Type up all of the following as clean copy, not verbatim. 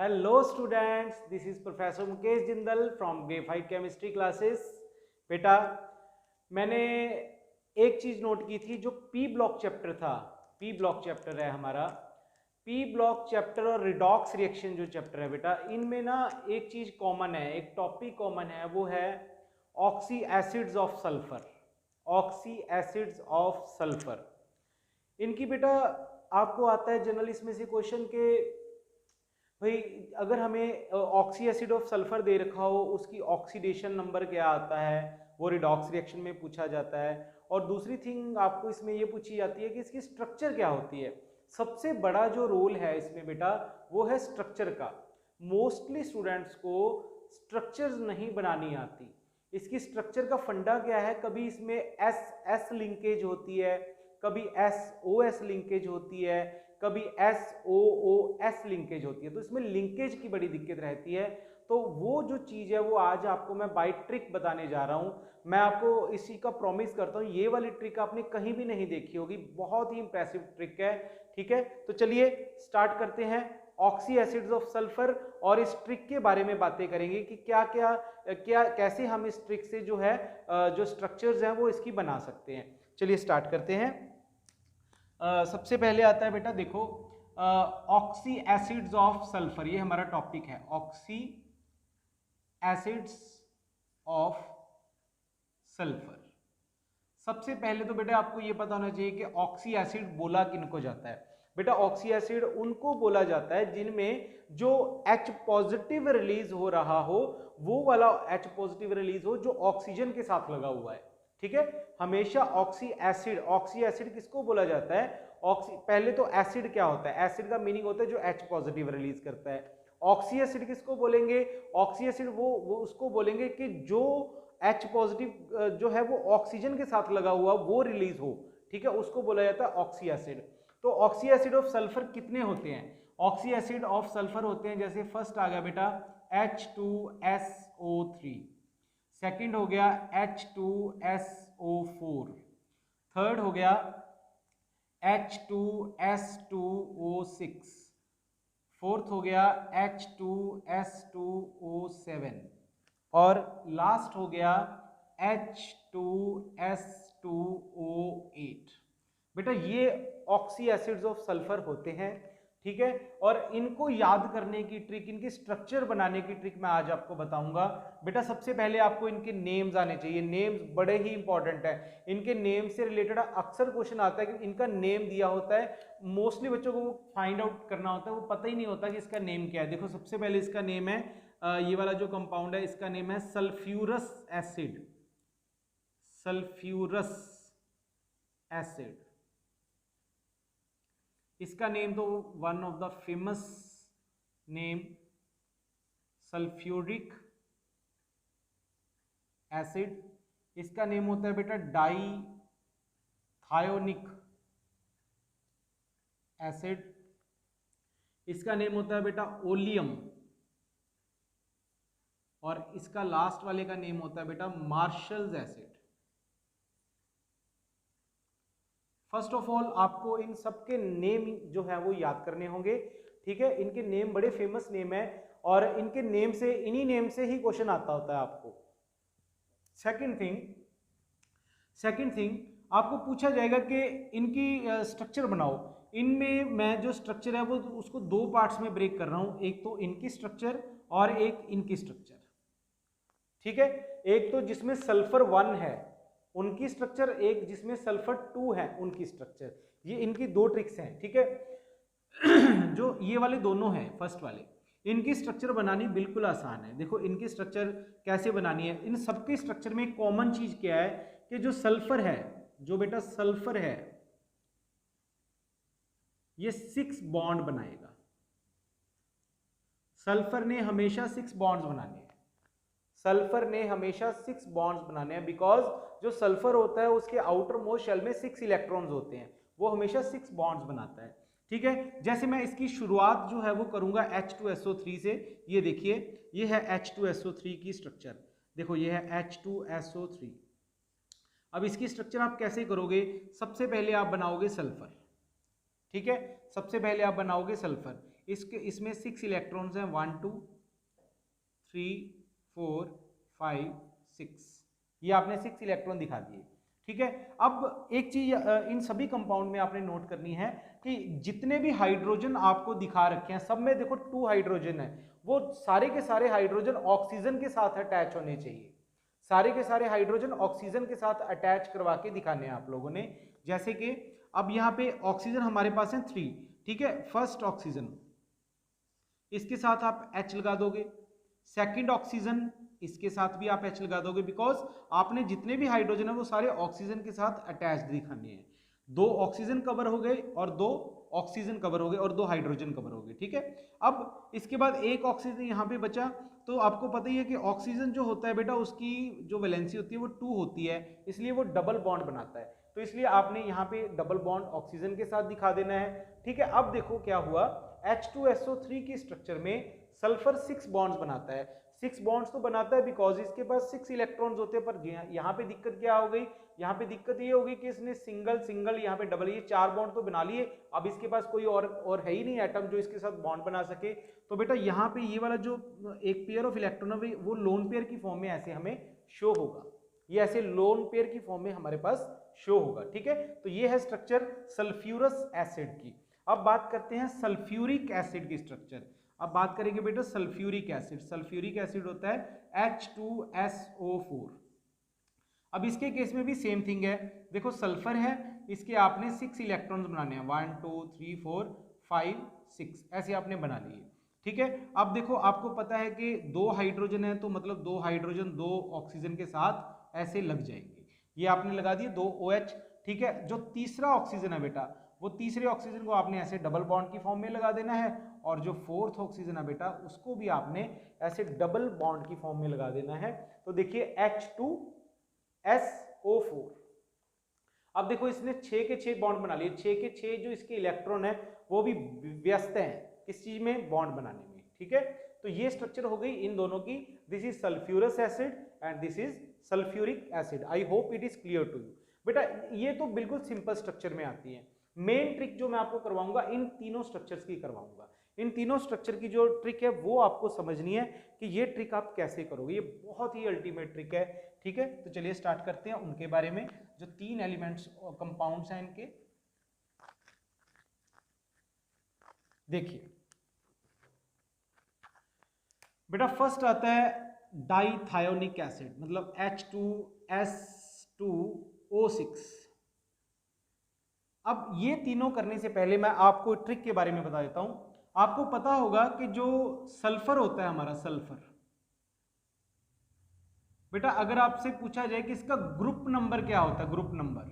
Hello students, this is professor Mukesh Jindal from graphite chemistry classes. बेटा, मैंने एक चीज नोट की थी, जो पी ब्लॉक चैप्टर था, पी ब्लॉक चैप्टर है हमारा। पी ब्लॉक चैप्टर और रिडॉक्स रिएक्शन जो चैप्टर है बेटा, इनमें ना एक चीज कॉमन है, एक टॉपिक कॉमन है, वो है oxy acids of sulphur. Oxy acids of sulphur इनकी बेटा आपको आता है जनरल इसमें से क्वेश्चन के भाई, अगर हमें ऑक्सी एसिड ऑफ सल्फर दे रखा हो, उसकी ऑक्सीडेशन नंबर क्या आता है, वो रिडॉक्स रिएक्शन में पूछा जाता है। और दूसरी थिंग आपको इसमें ये पूछी जाती है कि इसकी स्ट्रक्चर क्या होती है। सबसे बड़ा जो रोल है इसमें बेटा, वो है स्ट्रक्चर का। मोस्टली स्टूडेंट्स को स्ट्रक्चर्स नहीं बनानी आती। इसकी स्ट्रक्चर का फंडा क्या है, कभी इसमें एस एस लिंकेज होती है, कभी एस ओ एस लिंकेज होती है, कभी S O O S linkage होती है। तो इसमें लिंकेज की बड़ी दिक्कत रहती है। तो वो जो चीज़ है वो आज आपको मैं बाय ट्रिक बताने जा रहा हूँ। मैं आपको इसी का प्रॉमिस करता हूँ, ये वाली ट्रिक आपने कहीं भी नहीं देखी होगी, बहुत ही इंप्रेसिव ट्रिक है। ठीक है, तो चलिए स्टार्ट करते हैं। ऑक्सी एसिड्स ऑफ सल्फर, और इस ट्रिक के बारे में बातें करेंगे कि क्या कैसे हम इस ट्रिक से जो है जो स्ट्रक्चर्स हैं वो इसकी बना सकते हैं। चलिए स्टार्ट करते हैं। सबसे पहले आता है बेटा, देखो, ऑक्सी एसिड्स ऑफ सल्फर, ये हमारा टॉपिक है, ऑक्सी एसिड्स ऑफ सल्फर। सबसे पहले तो बेटा आपको ये पता होना चाहिए कि ऑक्सी एसिड बोला किनको जाता है। बेटा, ऑक्सी एसिड उनको बोला जाता है जिनमें जो H पॉजिटिव रिलीज हो रहा हो, वो वाला H पॉजिटिव रिलीज हो जो ऑक्सीजन के साथ लगा हुआ है। ठीक है, हमेशा ऑक्सी एसिड किसको बोला जाता है? पहले तो एसिड क्या होता है? एसिड का मीनिंग होता है जो H पॉजिटिव रिलीज करता है। ऑक्सी एसिड किसको बोलेंगे? ऑक्सी एसिड वो उसको बोलेंगे कि जो H पॉजिटिव जो है वो ऑक्सीजन के साथ लगा हुआ वो रिलीज हो। ठीक है, उसको बोला जाता है ऑक्सी एसिड। तो ऑक्सी एसिड ऑफ सल्फर कितने होते हैं? ऑक्सी एसिड ऑफ सल्फर होते हैं, जैसे फर्स्ट आ गया बेटा H2SO3, सेकंड हो गया H2SO4, थर्ड हो गया H2S2O6, फोर्थ हो गया H2S2O7, और लास्ट हो गया H2S2O8। बेटा, ये ऑक्सी एसिड्स ऑफ सल्फर होते हैं। ठीक है, और इनको याद करने की ट्रिक, इनकी स्ट्रक्चर बनाने की ट्रिक मैं आज आपको बताऊंगा। बेटा, सबसे पहले आपको इनके नेम्स आने चाहिए। नेम्स बड़े ही इंपॉर्टेंट है। इनके नेम से रिलेटेड अक्सर क्वेश्चन आता है कि इनका नेम दिया होता है, मोस्टली बच्चों को फाइंड आउट करना होता है, वो पता ही नहीं होता कि इसका नेम क्या है। देखो, सबसे पहले इसका नेम है, ये वाला जो कंपाउंड है इसका नेम है सल्फ्यूरस एसिड। सल्फ्यूरस एसिड, इसका नेम तो one of the famous name sulphuric acid. इसका नेम होता है बेटा डाईथायोनिक एसिड। इसका नेम होता है बेटा ओलियम, और इसका लास्ट वाले का नेम होता है बेटा marshals acid. First of all आपको इन सबके नेम जो है वो याद करने होंगे। ठीक है, इनके नेम बड़े फेमस नेम है, और इनके नेम से, इन्हीं नेम से ही क्वेश्चन आता होता है आपको। सेकंड थिंग आपको पूछा जाएगा कि इनकी स्ट्रक्चर बनाओ। इनमें मैं जो स्ट्रक्चर है वो उसको दो पार्ट्स में ब्रेक कर रहा हूं, एक तो इनकी स्ट्रक्चर और एक इनकी स्ट्रक्चर। ठीक है, एक तो जिसमें सल्फर 1 है उनकी स्ट्रक्चर, एक जिसमें सल्फर 2 है उनकी स्ट्रक्चर। ये इनकी दो ट्रिक्स हैं। ठीक है, जो ये वाले दोनों हैं फर्स्ट वाले, इनकी स्ट्रक्चर बनानी बिल्कुल आसान है। देखो इनकी स्ट्रक्चर कैसे बनानी है। इन सबके स्ट्रक्चर में कॉमन चीज क्या है कि जो सल्फर है, जो बेटा सल्फर है, ये 6 बॉन्ड बनाएगा। सल्फर ने हमेशा 6 बॉन्ड्स बनाने हैं। सल्फर ने हमेशा 6 बॉन्ड्स बनाने हैं, बिकॉज जो सल्फर होता है उसके आउटर मोस्ट शेल में 6 इलेक्ट्रॉन्स होते हैं, वो हमेशा 6 बॉन्ड्स बनाता है। ठीक है, जैसे मैं इसकी शुरुआत जो है वो करूंगा H2SO3 से। ये देखिए, ये है H2SO3 की स्ट्रक्चर। देखो ये है H2SO3। अब इसकी स्ट्रक्चर आप कैसे करोगे? सबसे पहले आप बनाओगे सल्फर। ठीक है, सबसे पहले आप बनाओगे सल्फर। इसमें 6 इलेक्ट्रॉन्स हैं, 1 2 3 4 5 6, ये आपने 6 इलेक्ट्रॉन दिखा दिए। ठीक है, अब एक चीज इन सभी कंपाउंड में आपने नोट करनी है कि जितने भी हाइड्रोजन आपको दिखा रखे हैं सब में देखो 2 हाइड्रोजन है, वो सारे के सारे हाइड्रोजन ऑक्सीजन के साथ अटैच होने चाहिए। सारे के सारे हाइड्रोजन ऑक्सीजन के साथ अटैच करवा के दिखाने हैं आप लोगों ने। जैसे कि अब यहाँ पे ऑक्सीजन हमारे पास है 3, ठीक है, फर्स्ट ऑक्सीजन इसके साथ आप H लगा दोगे, सेकंड ऑक्सीजन इसके साथ भी आप H लगा दोगे, बिकॉज आपने जितने भी हाइड्रोजन है वो सारे ऑक्सीजन के साथ अटैच्ड दिखाने हैं। 2 ऑक्सीजन कवर हो गए और 2 ऑक्सीजन कवर हो गए और 2 हाइड्रोजन कवर हो गए। ठीक है, अब इसके बाद एक ऑक्सीजन यहाँ पे बचा, तो आपको पता ही है कि ऑक्सीजन जो होता है बेटा उसकी जो वैलेंसी होती है वो 2 होती है, इसलिए वो डबल बॉन्ड बनाता है, तो इसलिए आपने यहाँ पे डबल बॉन्ड ऑक्सीजन के साथ दिखा देना है। ठीक है, अब देखो क्या हुआ, H2SO3 की स्ट्रक्चर में सल्फर 6 बॉन्ड्स बनाता है। 6 बॉन्ड्स तो बनाता है बिकॉज इसके पास 6 इलेक्ट्रॉन्स होते हैं, पर यहाँ पे दिक्कत क्या हो गई, यहाँ पे दिक्कत ये होगी कि इसने सिंगल सिंगल यहाँ पे डबल, ये 4 बॉन्ड तो बना लिए, अब इसके पास कोई और है ही नहीं एटम जो इसके साथ बॉन्ड बना सके। तो बेटा यहाँ पे ये वाला जो एक पेयर ऑफ इलेक्ट्रॉन है वो लोन पेयर की फॉर्म में ऐसे हमें शो होगा, ये ऐसे लोन पेयर की फॉर्म में हमारे पास शो होगा। ठीक है, तो ये है स्ट्रक्चर सल्फ्यूरस एसिड की। अब बात करते हैं सल्फ्यूरिक एसिड की स्ट्रक्चर। अब बात करेंगे बेटा सल्फ्यूरिक एसिड। सल्फ्यूरिक एसिड होता है H2SO4। अब इसके केस में भी सेम थिंग है, देखो सल्फर है, इसके आपने 6 इलेक्ट्रॉन्स बनाने हैं, 1 2 3 4 5 6 ऐसे आपने बना लिए। ठीक है, अब देखो आपको पता है कि 2 हाइड्रोजन है, तो मतलब 2 हाइड्रोजन 2 ऑक्सीजन के साथ ऐसे लग जाएंगे, ये आपने लगा दिए 2 OH। ठीक है, जो तीसरा ऑक्सीजन है बेटा वो तीसरे ऑक्सीजन को आपने ऐसे डबल बॉन्ड की फॉर्म में लगा देना है, और जो फोर्थ ऑक्सीजन है बेटा उसको भी आपने ऐसे डबल बॉन्ड की फॉर्म में लगा देना है। तो देखिए H2SO4। अब देखो इसने 6 के 6 बॉन्ड बना लिए, 6 के 6 जो इसके इलेक्ट्रॉन है वो भी व्यस्त हैं किस चीज में, बॉन्ड बनाने में। ठीक है, तो ये स्ट्रक्चर हो गई इन दोनों की, this is sulphurous acid and this is sulphuric acid. I hope it is clear to you. बेटा ये तो बिल्कुल सिंपल स्ट्रक्चर में आती है, मेन ट्रिक जो मैं आपको करवाऊंगा इन तीनों स्ट्रक्चर्स की करवाऊंगा। इन तीनों स्ट्रक्चर की जो ट्रिक है वो आपको समझनी है कि ये ट्रिक आप कैसे करोगे, ये बहुत ही अल्टीमेट ट्रिक है। ठीक है, तो चलिए स्टार्ट करते हैं उनके बारे में, जो 3 एलिमेंट्स कंपाउंड्स हैं इनके। देखिए बेटा फर्स्ट आता है डाइथायोनिक एसिड, मतलब H2S2O6। अब ये तीनों करने से पहले मैं आपको ट्रिक के बारे में बता देता हूं। आपको पता होगा कि जो सल्फर होता है हमारा, सल्फर बेटा अगर आपसे पूछा जाए कि इसका ग्रुप नंबर क्या होता है, ग्रुप नंबर,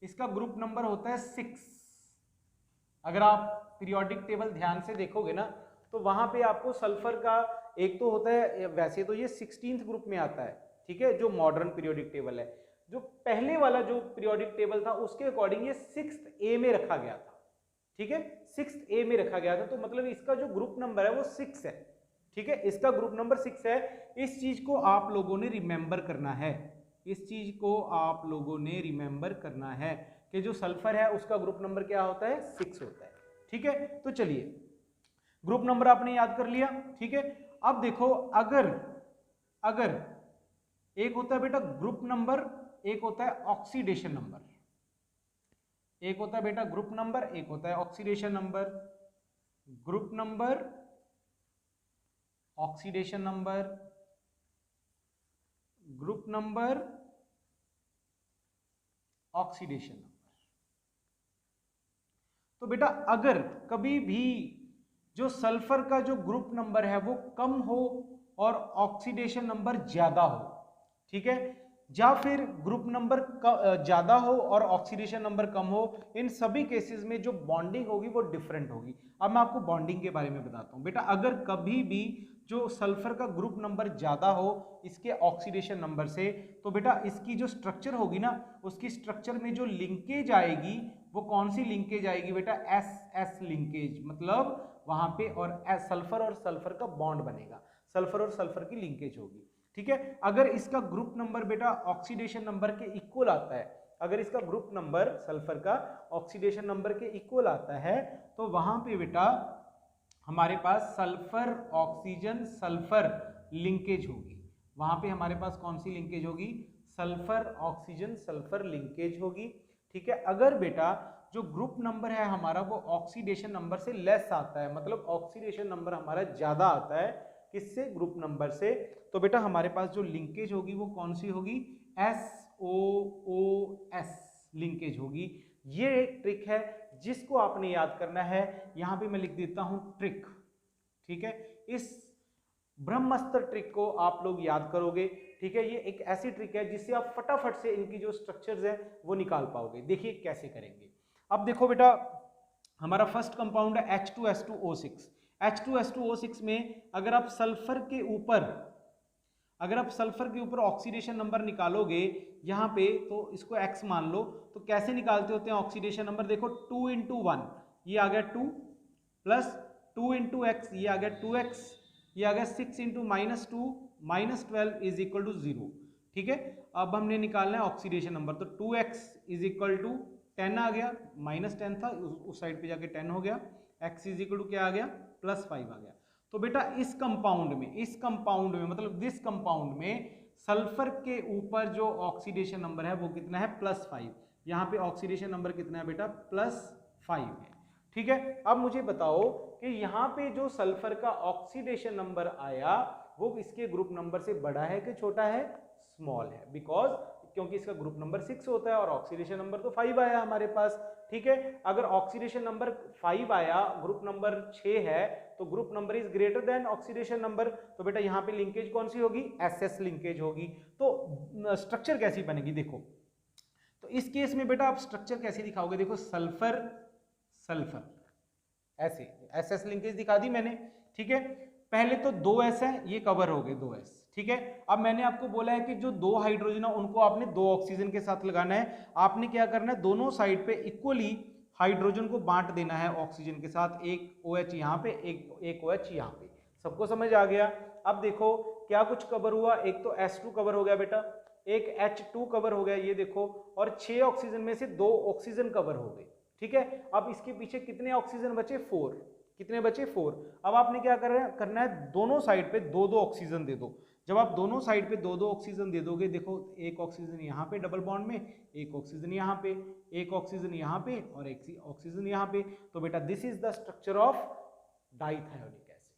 इसका ग्रुप नंबर होता है 6। अगर आप पीरियोडिक टेबल ध्यान से देखोगे ना तो वहां पे आपको सल्फर का एक तो होता है, वैसे तो ये 16th ग्रुप में आता है। ठीक है, जो मॉडर्न पीरियोडिक टेबल है, जो पहले वाला जो पीरियोडिक टेबल था उसके अकॉर्डिंग ये 6th A में रखा गया था। ठीक है, 6th A में रखा गया था, तो मतलब इसका जो ग्रुप नंबर है वो 6 है। ठीक है, इसका ग्रुप नंबर 6 है। इस चीज को आप लोगों ने रिमेंबर करना है, इस चीज को आप लोगों ने रिमेंबर करना है कि जो सल्फर है उसका ग्रुप नंबर क्या होता है, 6 होता है। ठीक है, तो चलिए ग्रुप नंबर आपने याद कर लिया। ठीक है, अब देखो अगर एक होता है बेटा ग्रुप नंबर, एक होता है ऑक्सीडेशन नंबर, एक होता है बेटा ग्रुप नंबर, एक होता है oxidation number. Group number, oxidation number, group number, oxidation number. तो बेटा अगर कभी भी जो सल्फर का जो ग्रुप नंबर है वो कम हो और ऑक्सीडेशन नंबर ज्यादा हो, ठीक है, या फिर ग्रुप नंबर ज्यादा हो और ऑक्सीडेशन नंबर कम हो, इन सभी केसेस में जो बॉन्डिंग होगी वो डिफरेंट होगी। अब मैं आपको बॉन्डिंग के बारे में बताता हूं। बेटा अगर कभी भी जो सल्फर का ग्रुप नंबर ज्यादा हो इसके ऑक्सीडेशन नंबर से, तो बेटा इसकी जो स्ट्रक्चर होगी ना, उसकी स्ट्रक्चर में जो लिंकेज आएगी वो कौन सी लिंकेज आएगी बेटा, SS लिंकेज, मतलब वहां पे और सल्फर का बॉन्ड बनेगा, सल्फर और सल्फर की लिंकेज होगी। ठीक है, अगर इसका ग्रुप नंबर बेटा ऑक्सीडेशन नंबर के इक्वल आता है, अगर इसका ग्रुप नंबर सल्फर का ऑक्सीडेशन नंबर के इक्वल आता है तो वहां पे बेटा हमारे पास सल्फर ऑक्सीजन सल्फर लिंकेज होगी। वहां पे हमारे पास कौन सी लिंकेज होगी? सल्फर ऑक्सीजन सल्फर लिंकेज होगी। ठीक है, अगर बेटा जो ग्रुप नंबर है हमारा वो ऑक्सीडेशन नंबर से लेस आता है, मतलब ऑक्सीडेशन नंबर हमारा ज्यादा आता है किससे? ग्रुप नंबर से, तो बेटा हमारे पास जो लिंकेज होगी वो कौन सी होगी? SOOS लिंकेज होगी। ये एक ट्रिक है जिसको आपने याद करना है। यहां पे मैं लिख देता हूं ट्रिक। ठीक है, इस ब्रह्मास्त्र ट्रिक को आप लोग याद करोगे। ठीक है, ये एक ऐसी ट्रिक है जिससे आप फटाफट से इनकी जो स्ट्रक्चर्स है वो निकाल पाओगे। देखिए कैसे करेंगे। अब देखो बेटा हमारा फर्स्ट कंपाउंड है H2S2O6। H2S2O6 में अगर आप सल्फर के ऊपर ऑक्सीडेशन नंबर निकालोगे यहाँ पे, तो इसको X मान लो, तो कैसे निकालते होते हैं ऑक्सीडेशन नंबर? देखो 2 × 1 ये आ गया 2 प्लस 2 × X ये आ गया 2X, ये आ गया 6 × -2 -12 इज इक्वल टू 0। ठीक है, अब हमने निकालना है ऑक्सीडेशन नंबर, तो 2X इज इक्वल टू 10 आ गया, -10 था उस साइड पे जाके 10 हो गया, X इज इक्वल टू क्या आ गया? +5 आ गया। तो बेटा इस कंपाउंड में मतलब दिस कंपाउंड में सल्फर के ऊपर जो ऑक्सीडेशन नंबर है वो कितना है? +5। यहाँ पे ऑक्सीडेशन नंबर कितना है बेटा? +5 है। ठीक है, अब मुझे बताओ कि यहाँ पे जो सल्फर का ऑक्सीडेशन नंबर आया वो इसके ग्रुप नंबर से बड़ा है कि छोटा है? स्मॉल है, क्योंकि इसका ग्रुप नंबर 6 होता है और ऑक्सीडेशन नंबर तो 5 आया हमारे पास। ठीक है, अगर ऑक्सीडेशन नंबर 5 आया, ग्रुप नंबर 6 है, तो group number is greater than oxidation number, तो बेटा यहाँ पे लिंकेज कौन सी होगी? SS लिंकेज होगी। तो स्ट्रक्चर कैसी बनेगी देखो, तो इस केस में बेटा आप स्ट्रक्चर कैसे दिखाओगे? देखो सल्फर सल्फर ऐसे SS लिंकेज दिखा दी मैंने। ठीक है, पहले तो 2S है, ये कवर हो गए 2S। ठीक है, अब मैंने आपको बोला है कि जो 2 हाइड्रोजन है उनको आपने 2 ऑक्सीजन के साथ लगाना है। आपने क्या करना है? दोनों साइड पे इक्वली हाइड्रोजन को बांट देना है ऑक्सीजन के साथ। एक OH यहाँ पे, एक OH यहाँ पे। सबको समझ आ गया? अब देखो क्या कुछ कवर हुआ। एक तो S2 कवर हो गया बेटा, एक H2 कवर हो गया, ये देखो, और 6 ऑक्सीजन में से 2 ऑक्सीजन कवर हो गए। ठीक है, अब इसके पीछे कितने ऑक्सीजन बचे? 4। कितने बचे? 4। अब आपने क्या करना है? दोनों साइड पे 2-2 ऑक्सीजन दे दो। जब आप दोनों साइड पे 2-2 ऑक्सीजन दे दोगे, देखो एक ऑक्सीजन यहाँ पे डबल बॉन्ड में, एक ऑक्सीजन यहाँ पे, एक ऑक्सीजन यहाँ पे और एक ऑक्सीजन यहाँ पे, तो बेटा this is the structure of dithionic acid.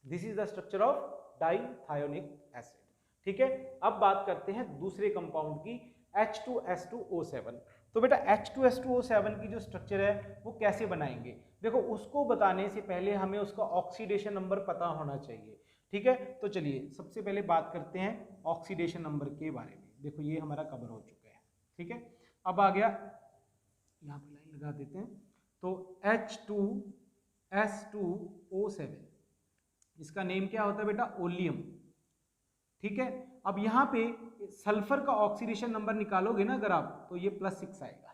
This is the structure of dithionic acid. ठीक है, अब बात करते हैं दूसरे कंपाउंड की, H2S2O7। तो बेटा H2S2O7 की जो स्ट्रक्चर है वो कैसे बनाएंगे? देखो उसको बताने से पहले हमें उसका ऑक्सीडेशन नंबर पता होना चाहिए। ठीक है, तो चलिए सबसे पहले बात करते हैं ऑक्सीडेशन नंबर के बारे में। देखो ये हमारा कवर हो चुका है। ठीक है, अब आ गया, यहाँ पे लाइन लगा देते हैं, तो H2S2O7 इसका नेम क्या होता है बेटा? ओलियम। ठीक है, अब यहाँ पे सल्फर का ऑक्सीडेशन नंबर निकालोगे ना अगर आप, तो ये +6 आएगा।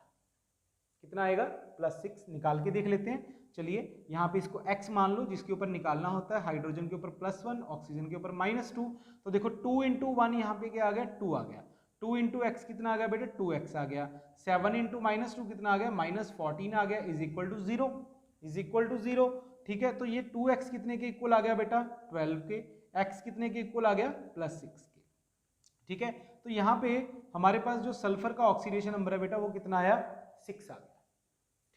कितना आएगा? +6। निकाल के देख लेते हैं। चलिए यहाँ पे इसको X मान लो, जिसके ऊपर निकालना होता है, हाइड्रोजन के ऊपर +1, ऑक्सीजन के ऊपर -2, तो देखो 2 × 1 यहाँ पे क्या आ गया? 2 आ गया। 2 × X कितना आ गया बेटा? 2X आ गया। 7 × -2 कितना आ गया? -14 आ गया, is equal to 0, is equal to 0। ठीक है, तो ये 2X कितने के इक्वल आ गया बेटा? 12 के। X कितने के इक्वल आ गया? +6 के। ठीक है, तो यहाँ पे हमारे पास जो सल्फर का ऑक्सीडेशन नंबर है बेटा वो कितना आया? 6 आ गया।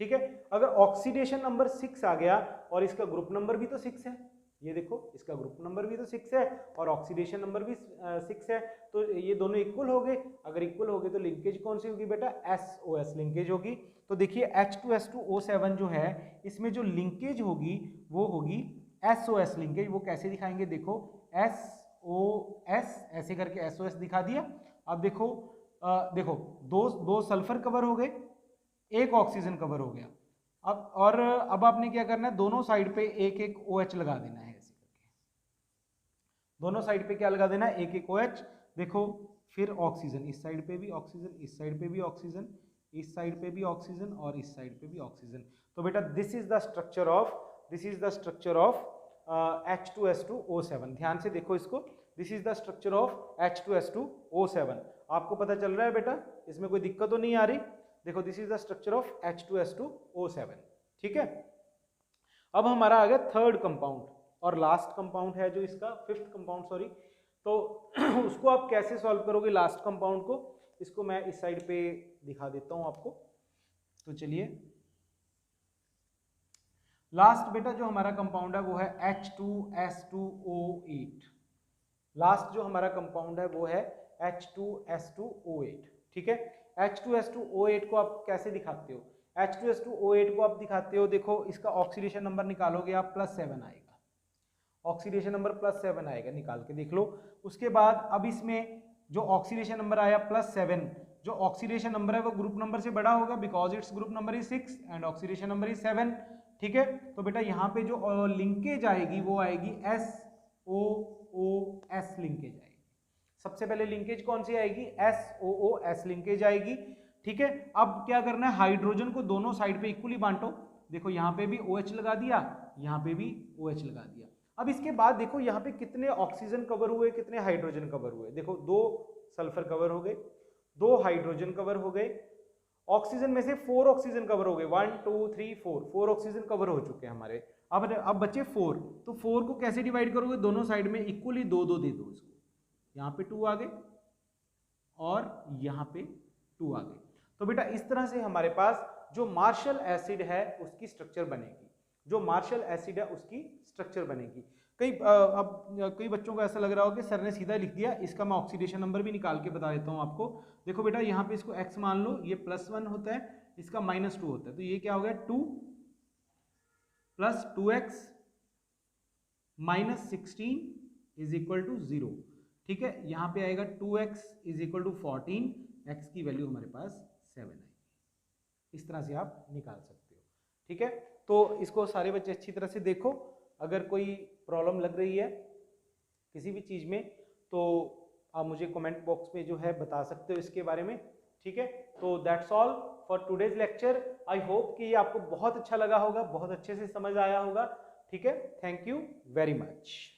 ठीक है, अगर ऑक्सीडेशन नंबर 6 आ गया और इसका ग्रुप नंबर भी तो 6 है, ये देखो इसका ग्रुप नंबर भी तो 6 है और ऑक्सीडेशन नंबर भी 6 है, तो ये दोनों इक्वल हो गए। अगर इक्वल हो गए तो लिंकेज कौन सी होगी बेटा? SOS लिंकेज होगी। तो देखिए H2S2O7 जो है इसमें जो लिंकेज होगी वो होगी SOS लिंकेज। वो कैसे दिखाएंगे? देखो SOS ऐसे करके SOS दिखा दिया। अब देखो देखो दो सल्फर कवर हो गए, एक ऑक्सीजन कवर हो गया। अब आपने क्या करना है? दोनों साइड पे एक एक OH लगा देना है ऐसे करके। दोनों साइड पे क्या लगा देना है? एक एक OH। देखो फिर ऑक्सीजन, इस साइड पे भी ऑक्सीजन, इस साइड पे भी ऑक्सीजन, इस साइड पे भी ऑक्सीजन और इस साइड पे भी ऑक्सीजन। तो बेटा this is the structure of H2S2O7। ध्यान से देखो इसको, this is the structure of H2S2O7। आपको पता चल रहा है बेटा, इसमें कोई दिक्कत तो नहीं आ रही? देखो this is the structure of H2S2O7। ठीक है, अब हमारा आ गया थर्ड कंपाउंड और लास्ट कंपाउंड है जो इसका, फिफ्थ कंपाउंड सॉरी। तो उसको आप कैसे सॉल्व करोगे लास्ट कंपाउंड को? इसको मैं इस साइड पे दिखा देता हूं आपको। तो चलिए, लास्ट बेटा जो हमारा कंपाउंड है वो है H2S2O8। लास्ट जो हमारा कंपाउंड है वो है H2S2O8। ठीक है, H2S2O8 को आप कैसे दिखाते हो? H2S2O8 को आप दिखाते हो, देखो इसका ऑक्सीडेशन नंबर निकालोगे आप +7 आएगा, ऑक्सीडेशन नंबर +7 आएगा, निकाल के देख लो। उसके बाद अब इसमें जो ऑक्सीडेशन नंबर आया +7, जो ऑक्सीडेशन नंबर है वो ग्रुप नंबर से बड़ा होगा because its group number is 6 and oxidation number is 7। ठीक है, तो बेटा यहाँ पे जो लिंकेज आएगी वो आएगी SOOS लिंकेज आएगी। सबसे पहले लिंकेज कौन सी आएगी? SOOS लिंकेज आएगी। ठीक है, अब क्या करना है, हाइड्रोजन को दोनों साइड पे इक्वली बांटो। देखो यहाँ पे भी OH लगा दिया, यहाँ पे भी OH लगा दिया। अब इसके बाद देखो यहाँ पे कितने ऑक्सीजन कवर हुए, कितने हाइड्रोजन कवर हुए। देखो 2 सल्फर कवर हो गए, 2 हाइड्रोजन कवर हो गए, ऑक्सीजन में से 4 ऑक्सीजन कवर हो गए, 1 2 3 4 ऑक्सीजन कवर हो चुके हैं हमारे। अब बचे 4, तो 4 को कैसे डिवाइड करोगे? दोनों साइड में इक्वली 2 दे दो इसको। यहाँ पे 2 आ गए और यहाँ पे 2 आ गए। तो बेटा इस तरह से हमारे पास जो मार्शल एसिड है उसकी स्ट्रक्चर बनेगी, जो मार्शल एसिड है उसकी स्ट्रक्चर बनेगी। कई बच्चों को ऐसा लग रहा हो कि सर ने सीधा लिख दिया, इसका मैं ऑक्सीडेशन नंबर भी निकाल के बता देता हूँ आपको। देखो बेटा यहाँ पे इसको x मान लो, ये +1 होता है, इसका -2 होता है, तो ये क्या हो गया 2 + 2x - 16 = 0। ठीक है, यहाँ पे आएगा 2x = 14, x की वैल्यू हमारे पास 7 आएगी। इस तरह से आप निकाल सकते हो। ठीक है, तो इसको सारे बच्चे अच्छी तरह से देखो। अगर कोई प्रॉब्लम लग रही है किसी भी चीज़ में तो आप मुझे कमेंट बॉक्स में जो है बता सकते हो इसके बारे में। ठीक है, तो that's all for today's lecture. I hope कि ये आपको बहुत अच्छा लगा होगा, बहुत अच्छे से समझ आया होगा। ठीक है, थैंक यू वेरी मच।